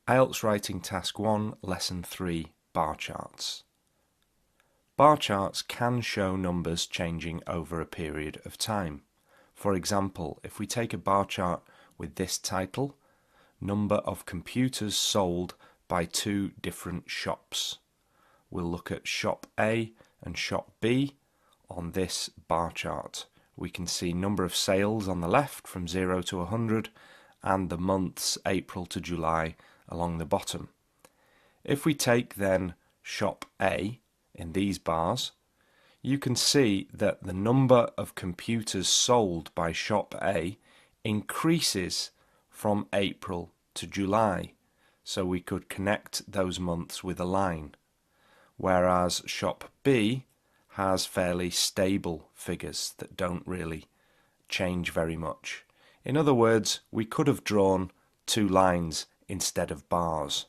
IELTS Writing Task 1, Lesson 3, Bar Charts. Bar charts can show numbers changing over a period of time. For example, if we take a bar chart with this title, Number of Computers Sold by Two Different Shops. We'll look at Shop A and Shop B on this bar chart. We can see number of sales on the left from 0 to 100 and the months April to July along the bottom. If we take then Shop A in these bars, you can see that the number of computers sold by Shop A increases from April to July, so we could connect those months with a line, whereas Shop B has fairly stable figures that don't really change very much. In other words, we could have drawn two lines instead of bars.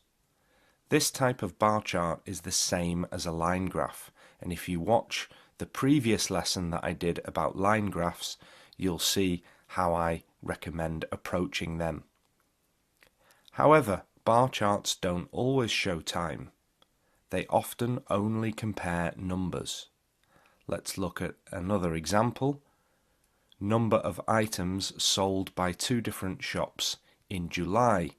This type of bar chart is the same as a line graph, and if you watch the previous lesson that I did about line graphs, you'll see how I recommend approaching them. However, bar charts don't always show time. They often only compare numbers. Let's look at another example. Number of items sold by two different shops in July.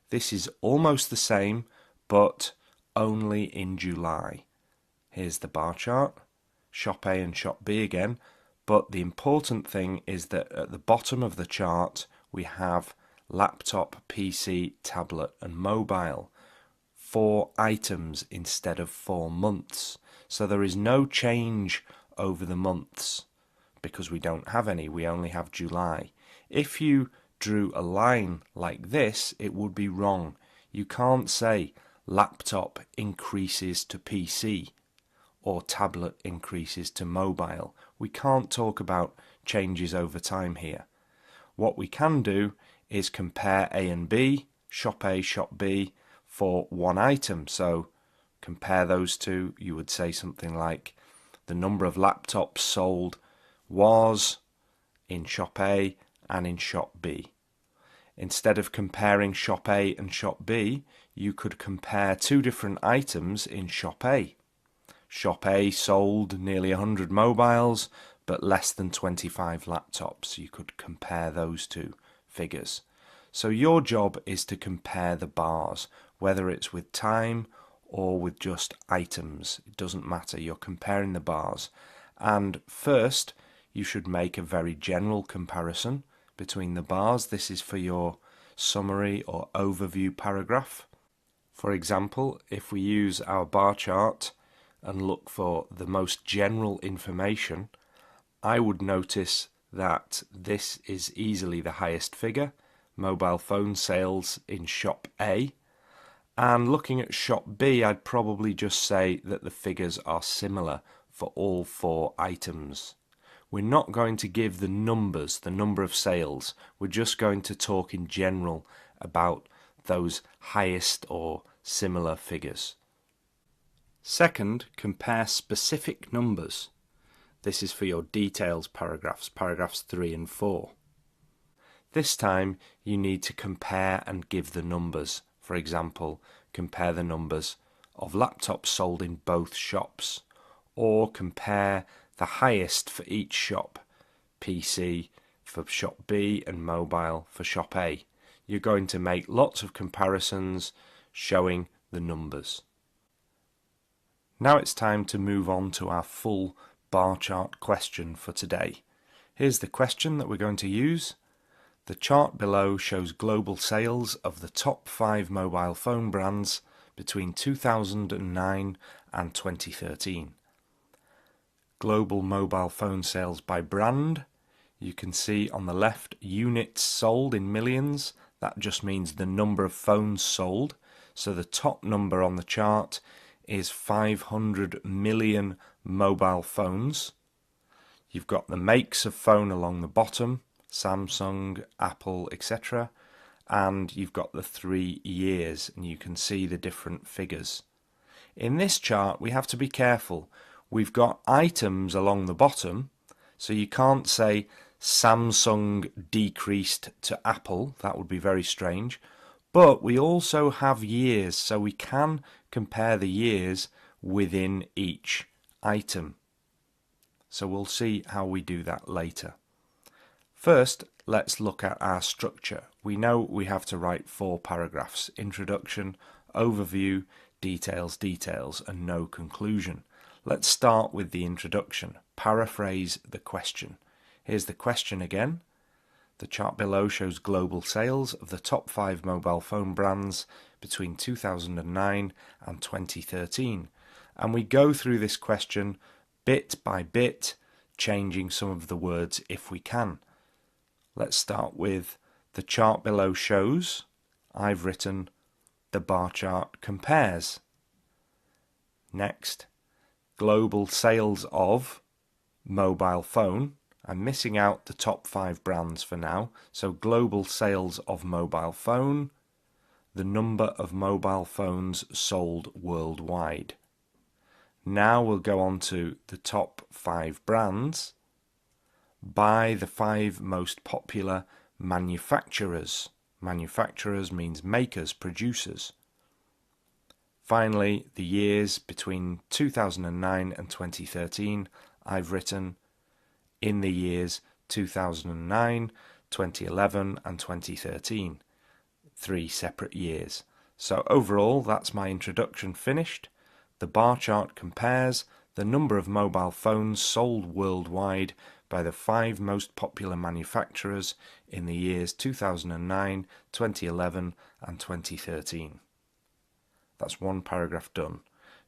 This is almost the same, but only in July. Here's the bar chart, Shop A and Shop B again, but the important thing is that at the bottom of the chart we have laptop, PC, tablet and mobile. 4 items instead of 4 months. So there is no change over the months because we don't have any, we only have July. If you drew a line like this, it would be wrong. You can't say laptop increases to PC or tablet increases to mobile. We can't talk about changes over time here. What we can do is compare A and B, Shop A, Shop B, for one item. So compare those two, you would say something like the number of laptops sold was in Shop A and in Shop B. Instead of comparing Shop A and Shop B, you could compare two different items in Shop A. Shop A sold nearly 100 mobiles, but less than 25 laptops. You could compare those two figures. So your job is to compare the bars, whether it's with time or with just items. It doesn't matter, you're comparing the bars. And first, you should make a very general comparison between the bars. This is for your summary or overview paragraph. For example, if we use our bar chart and look for the most general information, I would notice that this is easily the highest figure, mobile phone sales in Shop A, and looking at Shop B, I'd probably just say that the figures are similar for all 4 items. We're not going to give the numbers, the number of sales. We're just going to talk in general about those highest or similar figures. Second, compare specific numbers. This is for your details paragraphs, paragraphs 3 and 4. This time you need to compare and give the numbers. For example, compare the numbers of laptops sold in both shops, or compare the highest for each shop, PC for Shop B and mobile for Shop A. You're going to make lots of comparisons showing the numbers. Now it's time to move on to our full bar chart question for today. Here's the question that we're going to use. The chart below shows global sales of the top 5 mobile phone brands between 2009 and 2013. Global mobile phone sales by brand. You can see on the left units sold in millions. That just means the number of phones sold. So the top number on the chart is 500 million mobile phones. You've got the makes of phone along the bottom, Samsung, Apple, etc. And you've got the 3 years, and you can see the different figures. In this chart we have to be careful. We've got items along the bottom, so you can't say Samsung decreased to Apple. That would be very strange. But we also have years, so we can compare the years within each item. So we'll see how we do that later. First, let's look at our structure. We know we have to write 4 paragraphs: introduction, overview, details, details, and no conclusion. Let's start with the introduction. Paraphrase the question. Here's the question again. The chart below shows global sales of the top 5 mobile phone brands between 2009 and 2013. And we go through this question bit by bit, changing some of the words if we can. Let's start with the chart below shows. I've written the bar chart compares. Next, global sales of mobile phone. I'm missing out the top 5 brands for now. So global sales of mobile phone, the number of mobile phones sold worldwide. Now we'll go on to the top 5 brands by the 5 most popular manufacturers. Manufacturers means makers, producers. Finally, the years between 2009 and 2013, I've written in the years 2009, 2011 and 2013. 3 separate years. So overall, that's my introduction finished. The bar chart compares the number of mobile phones sold worldwide by the 5 most popular manufacturers in the years 2009, 2011 and 2013. That's 1 paragraph done.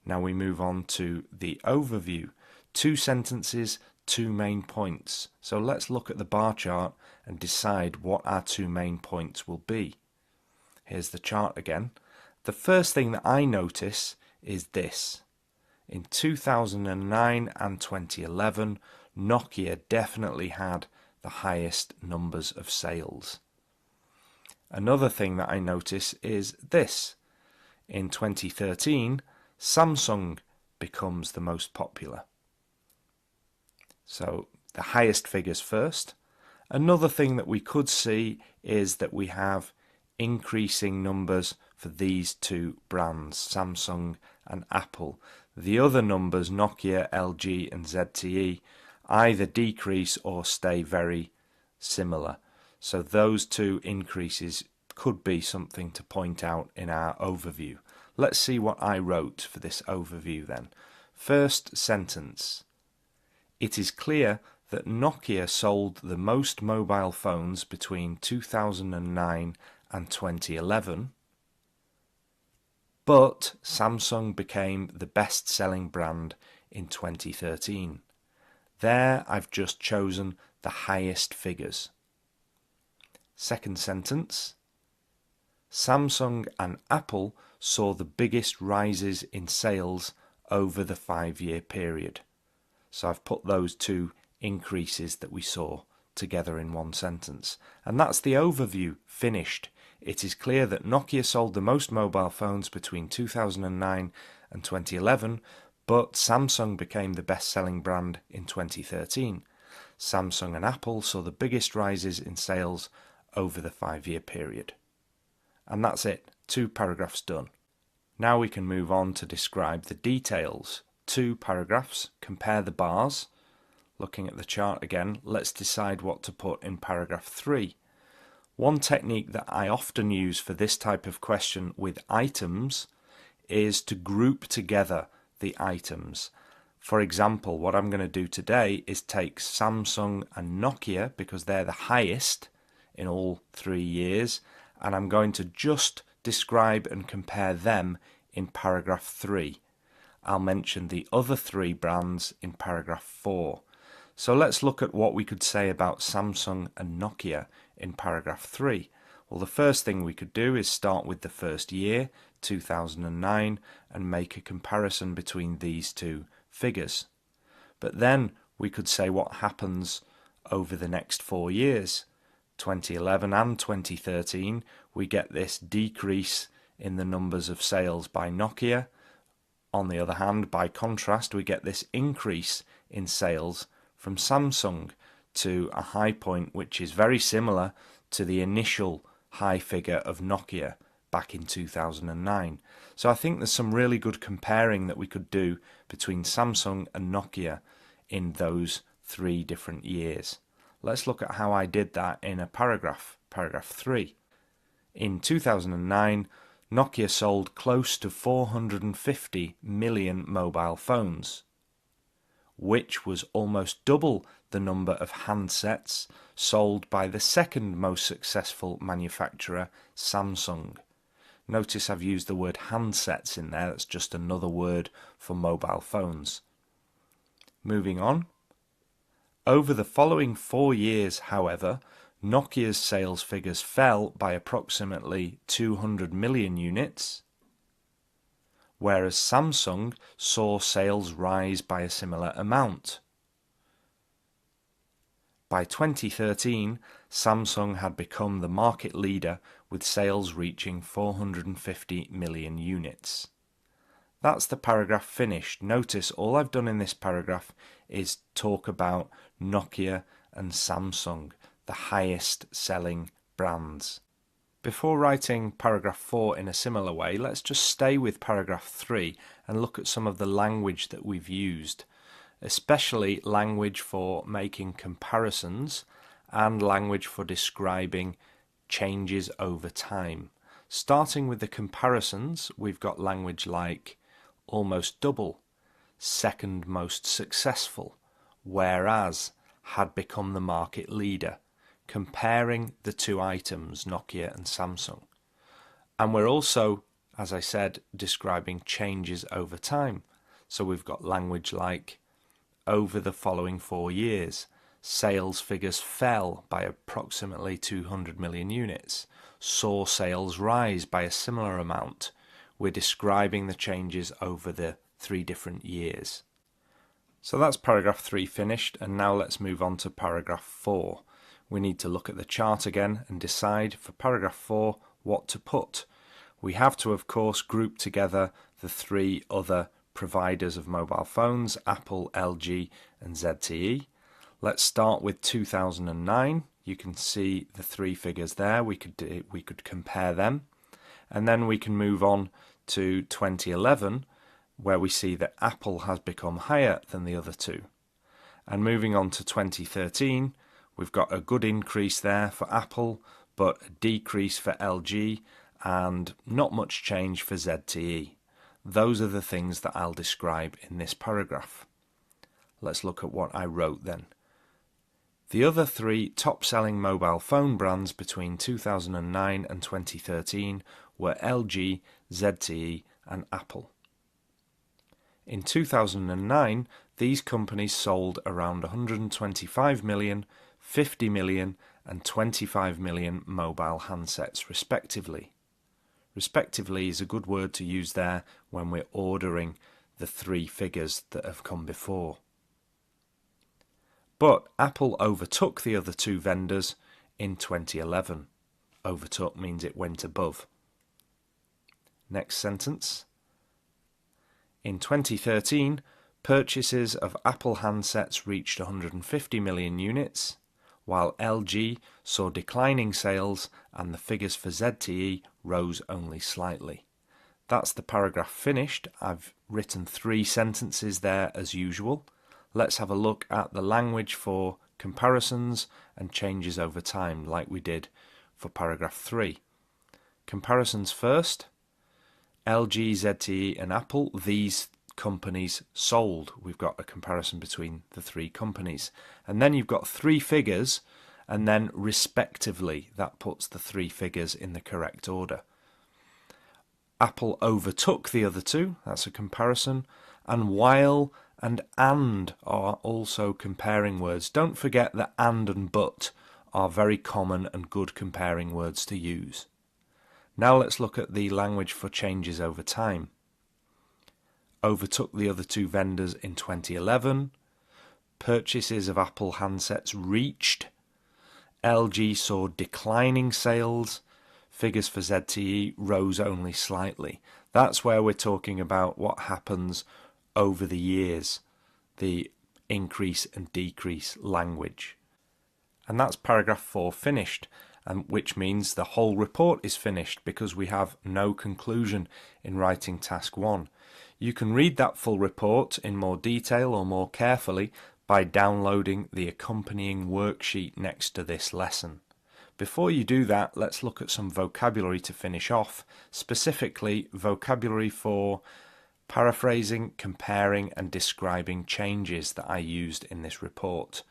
Now we move on to the overview. 2 sentences, 2 main points. So let's look at the bar chart and decide what our 2 main points will be. Here's the chart again. The first thing that I notice is this. In 2009 and 2011, Nokia definitely had the highest numbers of sales. Another thing that I notice is this. In 2013, Samsung becomes the most popular. So the highest figures first. Another thing that we could see is that we have increasing numbers for these 2 brands, Samsung and Apple. The other numbers, Nokia, LG and ZTE, either decrease or stay very similar. So those 2 increases could be something to point out in our overview. Let's see what I wrote for this overview then. First sentence. It is clear that Nokia sold the most mobile phones between 2009 and 2011, but Samsung became the best-selling brand in 2013. There I've just chosen the highest figures. Second sentence. Samsung and Apple saw the biggest rises in sales over the 5-year period. So I've put those 2 increases that we saw together in 1 sentence. And that's the overview finished. It is clear that Nokia sold the most mobile phones between 2009 and 2011, but Samsung became the best-selling brand in 2013. Samsung and Apple saw the biggest rises in sales over the 5-year period. And that's it. 2 paragraphs done. Now we can move on to describe the details. 2 paragraphs, compare the bars. Looking at the chart again, let's decide what to put in paragraph 3. One technique that I often use for this type of question with items is to group together the items. For example, what I'm going to do today is take Samsung and Nokia, because they're the highest in all 3 years, and I'm going to just describe and compare them in paragraph 3. I'll mention the other 3 brands in paragraph 4. So let's look at what we could say about Samsung and Nokia in paragraph 3. Well, the first thing we could do is start with the first year, 2009, and make a comparison between these 2 figures. But then we could say what happens over the next 4 years. 2011 and 2013, we get this decrease in the numbers of sales by Nokia. On the other hand, by contrast, we get this increase in sales from Samsung to a high point which is very similar to the initial high figure of Nokia back in 2009. So I think there's some really good comparing that we could do between Samsung and Nokia in those 3 different years. Let's look at how I did that in a paragraph 3. In 2009, Nokia sold close to 450 million mobile phones, which was almost double the number of handsets sold by the second most successful manufacturer, Samsung. Notice I've used the word handsets in there, that's just another word for mobile phones. Moving on. Over the following 4 years, however, Nokia's sales figures fell by approximately 200 million units, whereas Samsung saw sales rise by a similar amount. By 2013, Samsung had become the market leader with sales reaching 450 million units. That's the paragraph finished. Notice all I've done in this paragraph is talk about Nokia and Samsung, the highest selling brands. Before writing paragraph 4 in a similar way, let's just stay with paragraph 3 and look at some of the language that we've used, especially language for making comparisons and language for describing changes over time. Starting with the comparisons, we've got language like almost double, second most successful, whereas, had become the market leader, comparing the 2 items, Nokia and Samsung. And we're also, as I said, describing changes over time. So we've got language like over the following 4 years, sales figures fell by approximately 200 million units, saw sales rise by a similar amount. We're describing the changes over the 3 different years. So that's paragraph 3 finished, and now let's move on to paragraph 4. We need to look at the chart again and decide for paragraph 4 what to put. We have to, of course, group together the 3 other providers of mobile phones, Apple, LG and ZTE. Let's start with 2009. You can see the 3 figures there. We could compare them, and then we can move on to 2011, where we see that Apple has become higher than the other 2. And moving on to 2013, we've got a good increase there for Apple, but a decrease for LG, and not much change for ZTE. Those are the things that I'll describe in this paragraph. Let's look at what I wrote then. The other 3 top-selling mobile phone brands between 2009 and 2013 were LG, ZTE and Apple. In 2009, these companies sold around 125 million, 50 million and 25 million mobile handsets respectively. Respectively is a good word to use there when we're ordering the 3 figures that have come before. But Apple overtook the other 2 vendors in 2011. Overtook means it went above. Next sentence. In 2013, purchases of Apple handsets reached 150 million units, while LG saw declining sales and the figures for ZTE rose only slightly. That's the paragraph finished. I've written 3 sentences there as usual. Let's have a look at the language for comparisons and changes over time like we did for paragraph 3. Comparisons first. LG, ZTE and Apple, these companies sold. We've got a comparison between the 3 companies. And then you've got 3 figures and then respectively. That puts the 3 figures in the correct order. Apple overtook the other 2. That's a comparison. And while and are also comparing words. Don't forget that and but are very common and good comparing words to use. Now let's look at the language for changes over time. Overtook the other 2 vendors in 2011. Purchases of Apple handsets reached. LG saw declining sales. Figures for ZTE rose only slightly. That's where we're talking about what happens over the years, the increase and decrease language. And that's paragraph 4 finished. and which means the whole report is finished because we have no conclusion in writing task 1. You can read that full report in more detail or more carefully by downloading the accompanying worksheet next to this lesson. Before you do that, let's look at some vocabulary to finish off, specifically vocabulary for paraphrasing, comparing and describing changes that I used in this report.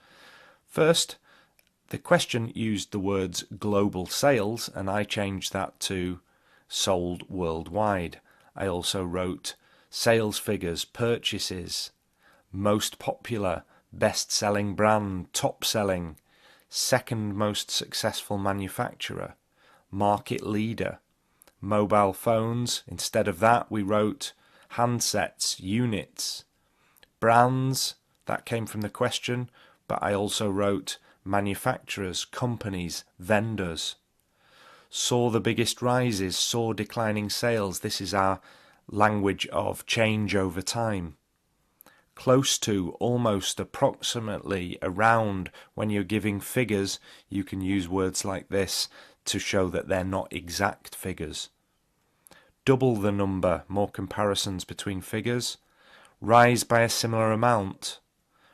First, the question used the words global sales and I changed that to sold worldwide. I also wrote sales figures, purchases, most popular, best-selling brand, top-selling, second most successful manufacturer, market leader, mobile phones. Instead of that, we wrote handsets, units, brands. That came from the question, but I also wrote manufacturers, companies, vendors. Saw the biggest rises, saw declining sales. This is our language of change over time. Close to, almost, approximately, around. When you're giving figures, you can use words like this to show that they're not exact figures. Double the number, more comparisons between figures. Rise by a similar amount.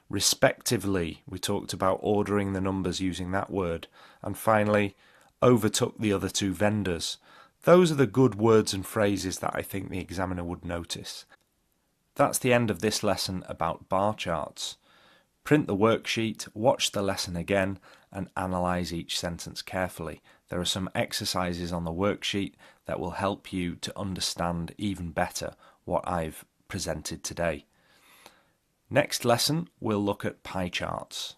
Respectively, we talked about ordering the numbers using that word. And finally, overtook the other two vendors. Those are the good words and phrases that I think the examiner would notice. That's the end of this lesson about bar charts. Print the worksheet, watch the lesson again, and analyse each sentence carefully. There are some exercises on the worksheet that will help you to understand even better what I've presented today. Next lesson, we'll look at pie charts.